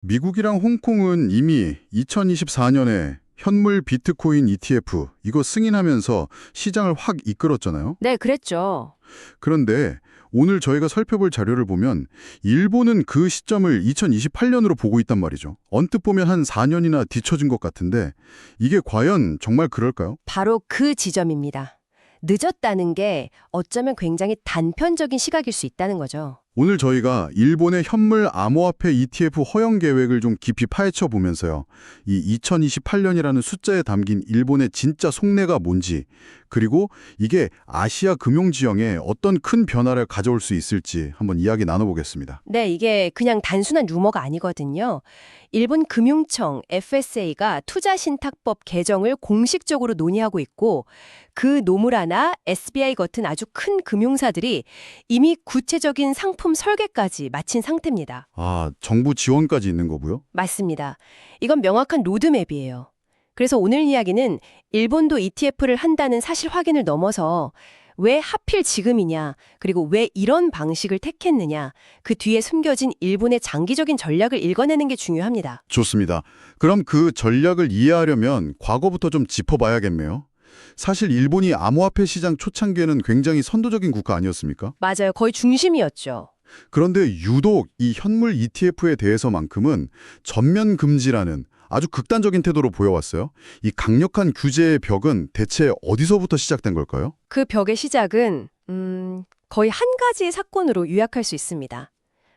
미국이랑 홍콩은 이미 2024년에 현물 비트코인 ETF 이거 승인하면서 시장을 확 이끌었잖아요. 네, 그랬죠. 그런데 오늘 저희가 살펴볼 자료를 보면 일본은 그 시점을 2028년으로 보고 있단 말이죠. 언뜻 보면 한 4년이나 뒤처진 것 같은데 이게 과연 정말 그럴까요? 바로 그 지점입니다. 늦었다는 게 어쩌면 굉장히 단편적인 시각일 수 있다는 거죠. 오늘 저희가 일본의 현물 암호화폐 ETF 허용 계획을 좀 깊이 파헤쳐 보면서요. 이 2028년이라는 숫자에 담긴 일본의 진짜 속내가 뭔지, 그리고 이게 아시아 금융 지형에 어떤 큰 변화를 가져올 수 있을지 한번 이야기 나눠보겠습니다. 네, 이게 그냥 단순한 루머가 아니거든요. 일본 금융청 FSA가 투자신탁법 개정을 공식적으로 논의하고 있고 그 노무라나 SBI 같은 아주 큰 금융사들이 이미 구체적인 상품 설계까지 마친 상태입니다. 아, 정부 지원까지 있는 거고요? 맞습니다. 이건 명확한 로드맵이에요. 그래서 오늘 이야기는 일본도 ETF를 한다는 사실 확인을 넘어서 왜 하필 지금이냐, 그리고 왜 이런 방식을 택했느냐, 그 뒤에 숨겨진 일본의 장기적인 전략을 읽어내는 게 중요합니다. 좋습니다. 그럼 그 전략을 이해하려면 과거부터 좀 짚어봐야겠네요. 사실 일본이 암호화폐 시장 초창기에는 굉장히 선도적인 국가 아니었습니까? 맞아요. 거의 중심이었죠. 그런데 유독 이 현물 ETF에 대해서만큼은 전면 금지라는 아주 극단적인 태도로 보여왔어요. 이 강력한 규제의 벽은 대체 어디서부터 시작된 걸까요? 그 벽의 시작은 거의 한 가지의 사건으로 요약할 수 있습니다.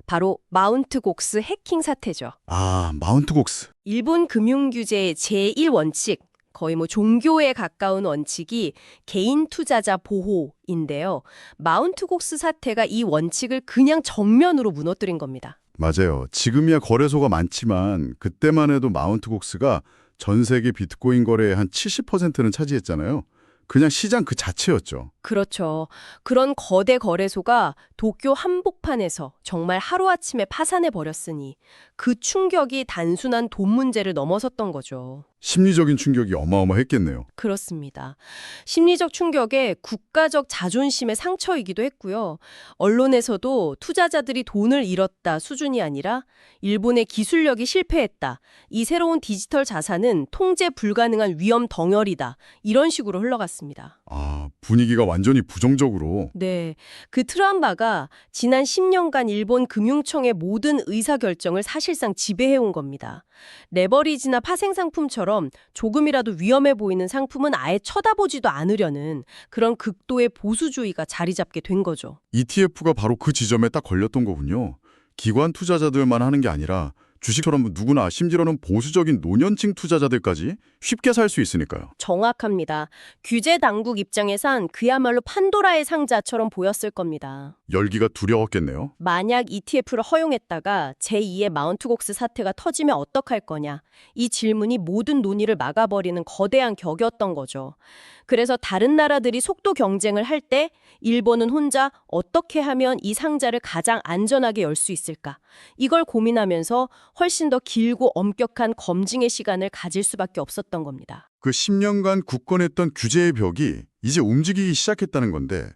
바로 마운트 곡스 해킹 사태죠. 아, 마운트 곡스. 일본 금융규제의 제1원칙, 거의 종교에 가까운 원칙이 개인 투자자 보호인데요. 마운트 곡스 사태가 이 원칙을 그냥 정면으로 무너뜨린 겁니다. 맞아요. 지금이야 거래소가 많지만 그때만 해도 마운트 곡스가 전 세계 비트코인 거래의 한 70%는 차지했잖아요. 그냥 시장 그 자체였죠. 그렇죠. 그런 거대 거래소가 도쿄 한복판에서 정말 하루아침에 파산해 버렸으니 그 충격이 단순한 돈 문제를 넘어섰던 거죠. 심리적인 충격이 어마어마했겠네요. 그렇습니다. 심리적 충격에 국가적 자존심의 상처이기도 했고요. 언론에서도 투자자들이 돈을 잃었다 수준이 아니라 일본의 기술력이 실패했다. 이 새로운 디지털 자산은 통제 불가능한 위험 덩어리다. 이런 식으로 흘러갔습니다. 아, 분위기가 완전히 부정적으로. 네, 그 트라우마가 지난 10년간 일본 금융청의 모든 의사결정을 사실상 지배해온 겁니다. 레버리지나 파생상품처럼 조금이라도 위험해 보이는 상품은 아예 쳐다보지도 않으려는 그런 극도의 보수주의가 자리 잡게 된 거죠. ETF가 바로 그 지점에 딱 걸렸던 거군요. 기관 투자자들만 하는 게 아니라 주식처럼 누구나 심지어는 보수적인 노년층 투자자들까지 쉽게 살 수 있으니까요. 정확합니다. 규제 당국 입장에선 그야말로 판도라의 상자처럼 보였을 겁니다. 열기가 두려웠겠네요. 만약 ETF를 허용했다가 제2의 마운트곡스 사태가 터지면 어떡할 거냐. 이 질문이 모든 논의를 막아버리는 거대한 격이었던 거죠. 그래서 다른 나라들이 속도 경쟁을 할 때 일본은 혼자 어떻게 하면 이 상자를 가장 안전하게 열 수 있을까? 이걸 고민하면서 훨씬 더 길고 엄격한 검증의 시간을 가질 수밖에 없었던 겁니다. 그 10년간 굳건했던 규제의 벽이 이제 움직이기 시작했다는 건데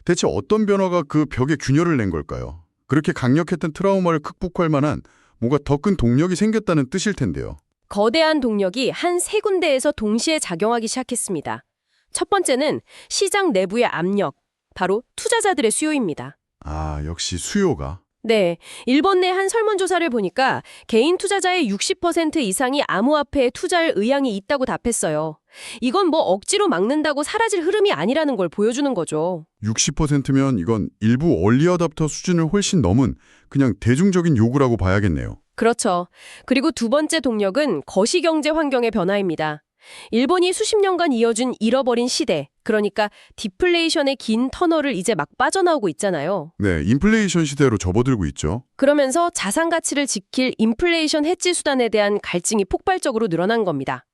대체 어떤 변화가 그 벽에 균열을 낸 걸까요? 그렇게 강력했던 트라우마를 극복할 만한 뭔가 더 큰 동력이 생겼다는 뜻일 텐데요. 거대한 동력이 한 세 군데에서 동시에 작용하기 시작했습니다. 첫 번째는 시장 내부의 압력, 바로 투자자들의 수요입니다. 아, 역시 수요가. 네, 일본 내 한 설문조사를 보니까 개인 투자자의 60% 이상이 암호화폐에 투자할 의향이 있다고 답했어요. 이건 억지로 막는다고 사라질 흐름이 아니라는 걸 보여주는 거죠. 60%면 이건 일부 얼리 어답터 수준을 훨씬 넘은 그냥 대중적인 요구라고 봐야겠네요. 그렇죠. 그리고 두 번째 동력은 거시경제 환경의 변화입니다. 일본이 수십 년간 이어준 잃어버린 시대, 그러니까 디플레이션의 긴 터널을 이제 막 빠져나오고 있잖아요. 네, 인플레이션 시대로 접어들고 있죠. 그러면서 자산 가치를 지킬 인플레이션 해지 수단에 대한 갈증이 폭발적으로 늘어난 겁니다.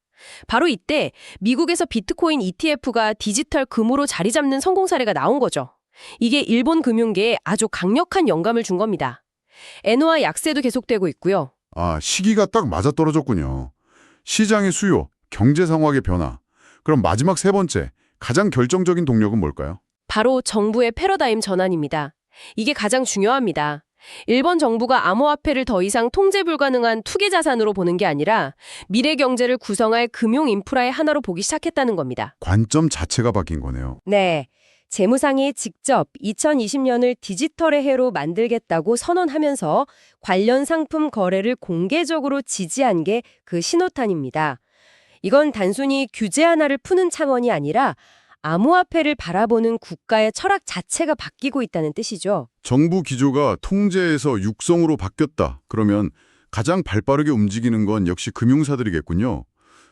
바로 이때 미국에서 비트코인 ETF가 디지털 금으로 자리 잡는 성공 사례가 나온 거죠. 이게 일본 금융계에 아주 강력한 영감을 준 겁니다. 엔화 약세도 계속되고 있고요. 아, 시기가 딱 맞아떨어졌군요. 시장의 수요, 경제 상황의 변화. 그럼 마지막 세 번째, 가장 결정적인 동력은 뭘까요? 바로 정부의 패러다임 전환입니다. 이게 가장 중요합니다. 일본 정부가 암호화폐를 더 이상 통제 불가능한 투기 자산으로 보는 게 아니라 미래 경제를 구성할 금융 인프라의 하나로 보기 시작했다는 겁니다. 관점 자체가 바뀐 거네요. 네. 재무상이 직접 2020년을 디지털의 해로 만들겠다고 선언하면서 관련 상품 거래를 공개적으로 지지한 게 그 신호탄입니다. 이건 단순히 규제 하나를 푸는 차원이 아니라 암호화폐를 바라보는 국가의 철학 자체가 바뀌고 있다는 뜻이죠. 정부 기조가 통제에서 육성으로 바뀌었다. 그러면 가장 발빠르게 움직이는 건 역시 금융사들이겠군요.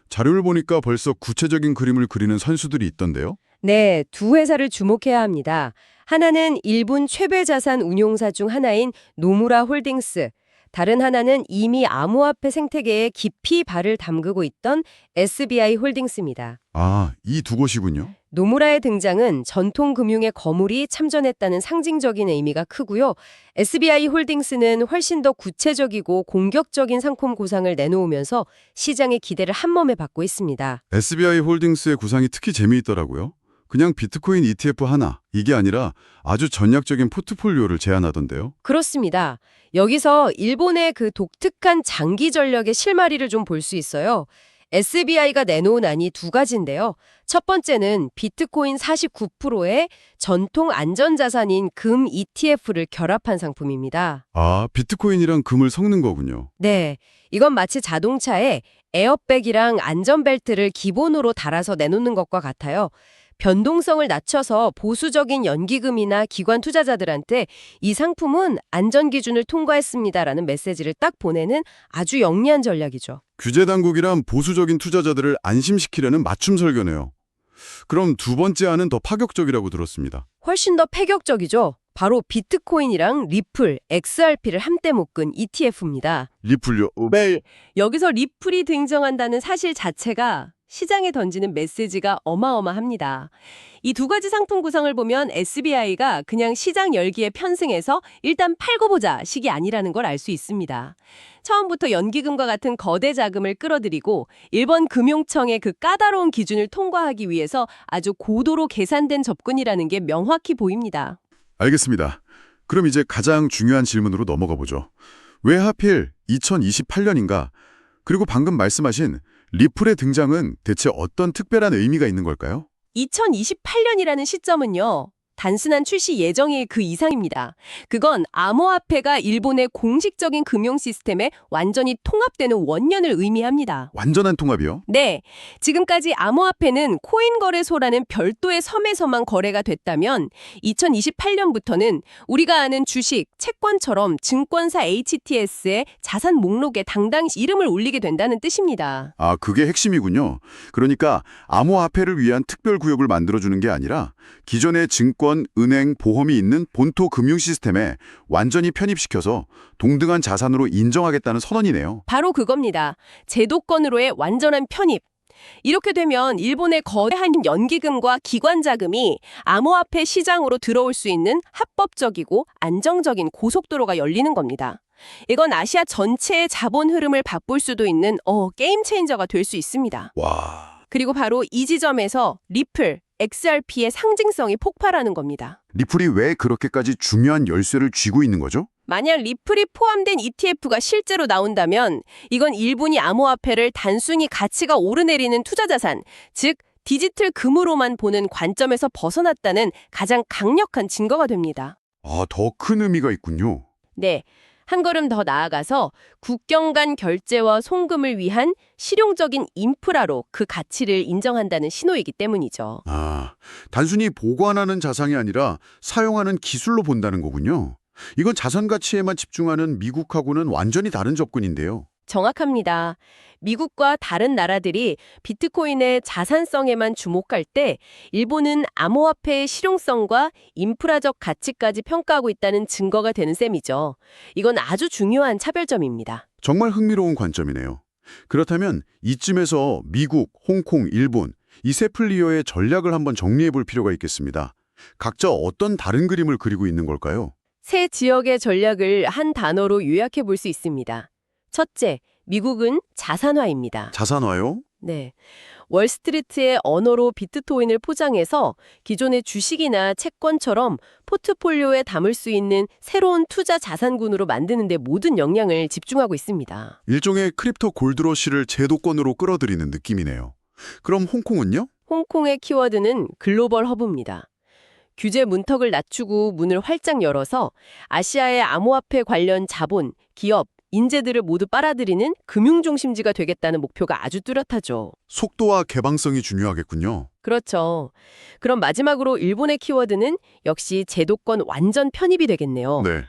자료를 보니까 벌써 구체적인 그림을 그리는 선수들이 있던데요. 네, 두 회사를 주목해야 합니다. 하나는 일본 최대 자산 운용사 중 하나인 노무라 홀딩스, 다른 하나는 이미 암호화폐 생태계에 깊이 발을 담그고 있던 SBI 홀딩스입니다. 아, 이 두 곳이군요. 노무라의 등장은 전통 금융의 거물이 참전했다는 상징적인 의미가 크고요. SBI 홀딩스는 훨씬 더 구체적이고 공격적인 상품 구상을 내놓으면서 시장의 기대를 한몸에 받고 있습니다. SBI 홀딩스의 구상이 특히 재미있더라고요. 그냥 비트코인 ETF 하나, 이게 아니라 아주 전략적인 포트폴리오를 제안하던데요. 그렇습니다. 여기서 일본의 그 독특한 장기 전략의 실마리를 좀 볼 수 있어요. SBI가 내놓은 안이 두 가지인데요. 첫 번째는 비트코인 49%의 전통 안전자산인 금 ETF를 결합한 상품입니다. 아, 비트코인이랑 금을 섞는 거군요. 네, 이건 마치 자동차에 에어백이랑 안전벨트를 기본으로 달아서 내놓는 것과 같아요. 변동성을 낮춰서 보수적인 연기금이나 기관 투자자들한테 이 상품은 안전 기준을 통과했습니다라는 메시지를 딱 보내는 아주 영리한 전략이죠. 규제 당국이란 보수적인 투자자들을 안심시키려는 맞춤 설계네요. 그럼 두 번째 안은 더 파격적이라고 들었습니다. 훨씬 더 패격적이죠. 바로 비트코인이랑 리플, XRP를 한때 묶은 ETF입니다. 리플요? 네. 여기서 리플이 등장한다는 사실 자체가 시장에 던지는 메시지가 어마어마합니다. 이 두 가지 상품 구성을 보면 SBI가 그냥 시장 열기에 편승해서 일단 팔고 보자 식이 아니라는 걸 알 수 있습니다. 처음부터 연기금과 같은 거대 자금을 끌어들이고 일본 금융청의 그 까다로운 기준을 통과하기 위해서 아주 고도로 계산된 접근이라는 게 명확히 보입니다. 알겠습니다. 그럼 이제 가장 중요한 질문으로 넘어가 보죠. 왜 하필 2028년인가? 그리고 방금 말씀하신 리플의 등장은 대체 어떤 특별한 의미가 있는 걸까요? 2028년이라는 시점은요. 단순한 출시 예정일 그 이상입니다. 그건 암호화폐가 일본의 공식적인 금융 시스템에 완전히 통합되는 원년을 의미합니다. 완전한 통합이요? 네, 지금까지 암호화폐는 코인 거래소라는 별도의 섬에서만 거래가 됐다면 2028년부터는 우리가 아는 주식, 채권처럼 증권사 HTS의 자산 목록에 당당히 이름을 올리게 된다는 뜻입니다. 아, 그게 핵심이군요. 그러니까 암호화폐를 위한 특별 구역을 만들어주는 게 아니라 기존의 증권, 은행, 보험이 있는 본토 금융 시스템에 완전히 편입시켜서 동등한 자산으로 인정하겠다는 선언이네요. 바로 그겁니다. 제도권으로의 완전한 편입. 이렇게 되면 일본의 거대한 연기금과 기관 자금이 암호화폐 시장으로 들어올 수 있는 합법적이고 안정적인 고속도로가 열리는 겁니다. 이건 아시아 전체의 자본 흐름을 바꿀 수도 있는 게임 체인저가 될 수 있습니다. 와, 그리고 바로 이 지점에서 리플, XRP의 상징성이 폭발하는 겁니다. 리플이 왜 그렇게까지 중요한 열쇠를 쥐고 있는 거죠? 만약 리플이 포함된 ETF가 실제로 나온다면 이건 일본이 암호화폐를 단순히 가치가 오르내리는 투자자산, 즉 디지털 금으로만 보는 관점에서 벗어났다는 가장 강력한 증거가 됩니다. 아, 더 큰 의미가 있군요. 네, 한 걸음 더 나아가서 국경 간 결제와 송금을 위한 실용적인 인프라로 그 가치를 인정한다는 신호이기 때문이죠. 아, 단순히 보관하는 자산이 아니라 사용하는 기술로 본다는 거군요. 이건 자산 가치에만 집중하는 미국하고는 완전히 다른 접근인데요. 정확합니다. 미국과 다른 나라들이 비트코인의 자산성에만 주목할 때 일본은 암호화폐의 실용성과 인프라적 가치까지 평가하고 있다는 증거가 되는 셈이죠. 이건 아주 중요한 차별점입니다. 정말 흥미로운 관점이네요. 그렇다면 이쯤에서 미국, 홍콩, 일본 이 세 플레이어의 전략을 한번 정리해 볼 필요가 있겠습니다. 각자 어떤 다른 그림을 그리고 있는 걸까요? 세 지역의 전략을 한 단어로 요약해 볼 수 있습니다. 첫째, 미국은 자산화입니다. 자산화요? 네. 월스트리트의 언어로 비트코인을 포장해서 기존의 주식이나 채권처럼 포트폴리오에 담을 수 있는 새로운 투자 자산군으로 만드는 데 모든 역량을 집중하고 있습니다. 일종의 크립토 골드러시를 제도권으로 끌어들이는 느낌이네요. 그럼 홍콩은요? 홍콩의 키워드는 글로벌 허브입니다. 규제 문턱을 낮추고 문을 활짝 열어서 아시아의 암호화폐 관련 자본, 기업, 인재들을 모두 빨아들이는 금융중심지가 되겠다는 목표가 아주 뚜렷하죠. 속도와 개방성이 중요하겠군요. 그렇죠. 그럼 마지막으로 일본의 키워드는 역시 제도권 완전 편입이 되겠네요. 네.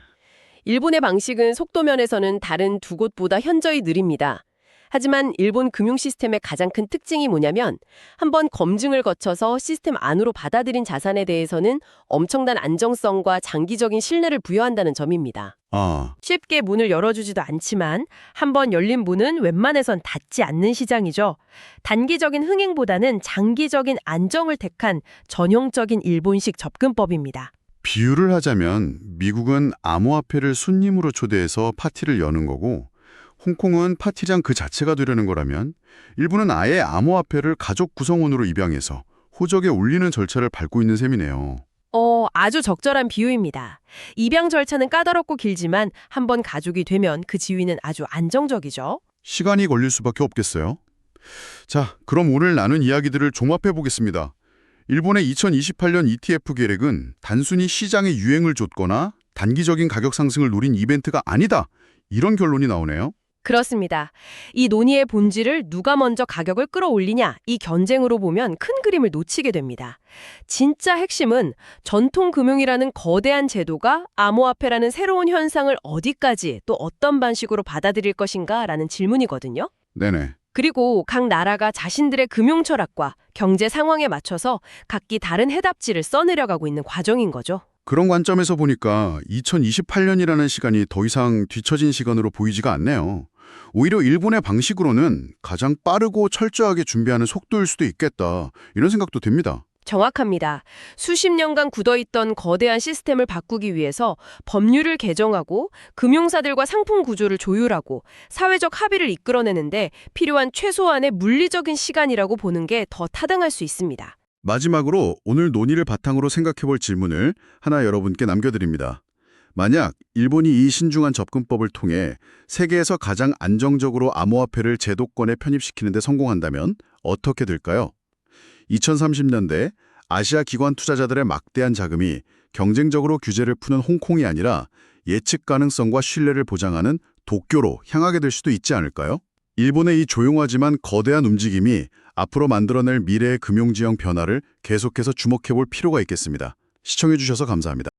일본의 방식은 속도 면에서는 다른 두 곳보다 현저히 느립니다. 하지만 일본 금융 시스템의 가장 큰 특징이 뭐냐면 한번 검증을 거쳐서 시스템 안으로 받아들인 자산에 대해서는 엄청난 안정성과 장기적인 신뢰를 부여한다는 점입니다. 아, 쉽게 문을 열어주지도 않지만 한번 열린 문은 웬만해선 닫지 않는 시장이죠. 단기적인 흥행보다는 장기적인 안정을 택한 전형적인 일본식 접근법입니다. 비유를 하자면 미국은 암호화폐를 손님으로 초대해서 파티를 여는 거고 홍콩은 파티장 그 자체가 되려는 거라면 일본은 아예 암호화폐를 가족 구성원으로 입양해서 호적에 올리는 절차를 밟고 있는 셈이네요. 아주 적절한 비유입니다. 입양 절차는 까다롭고 길지만 한번 가족이 되면 그 지위는 아주 안정적이죠. 시간이 걸릴 수밖에 없겠어요. 자, 그럼 오늘 나눈 이야기들을 종합해 보겠습니다. 일본의 2028년 ETF 계획은 단순히 시장의 유행을 좇거나 단기적인 가격 상승을 노린 이벤트가 아니다. 이런 결론이 나오네요. 그렇습니다. 이 논의의 본질을 누가 먼저 가격을 끌어올리냐 이 견쟁으로 보면 큰 그림을 놓치게 됩니다. 진짜 핵심은 전통 금융이라는 거대한 제도가 암호화폐라는 새로운 현상을 어디까지 또 어떤 방식으로 받아들일 것인가라는 질문이거든요. 네네. 그리고 각 나라가 자신들의 금융 철학과 경제 상황에 맞춰서 각기 다른 해답지를 써내려가고 있는 과정인 거죠. 그런 관점에서 보니까 2028년이라는 시간이 더 이상 뒤처진 시간으로 보이지가 않네요. 오히려 일본의 방식으로는 가장 빠르고 철저하게 준비하는 속도일 수도 있겠다. 이런 생각도 듭니다. 정확합니다. 수십 년간 굳어있던 거대한 시스템을 바꾸기 위해서 법률을 개정하고 금융사들과 상품 구조를 조율하고 사회적 합의를 이끌어내는데 필요한 최소한의 물리적인 시간이라고 보는 게 더 타당할 수 있습니다. 마지막으로 오늘 논의를 바탕으로 생각해볼 질문을 하나 여러분께 남겨드립니다. 만약 일본이 이 신중한 접근법을 통해 세계에서 가장 안정적으로 암호화폐를 제도권에 편입시키는 데 성공한다면 어떻게 될까요? 2030년대 아시아 기관 투자자들의 막대한 자금이 경쟁적으로 규제를 푸는 홍콩이 아니라 예측 가능성과 신뢰를 보장하는 도쿄로 향하게 될 수도 있지 않을까요? 일본의 이 조용하지만 거대한 움직임이 앞으로 만들어낼 미래의 금융지형 변화를 계속해서 주목해볼 필요가 있겠습니다. 시청해주셔서 감사합니다.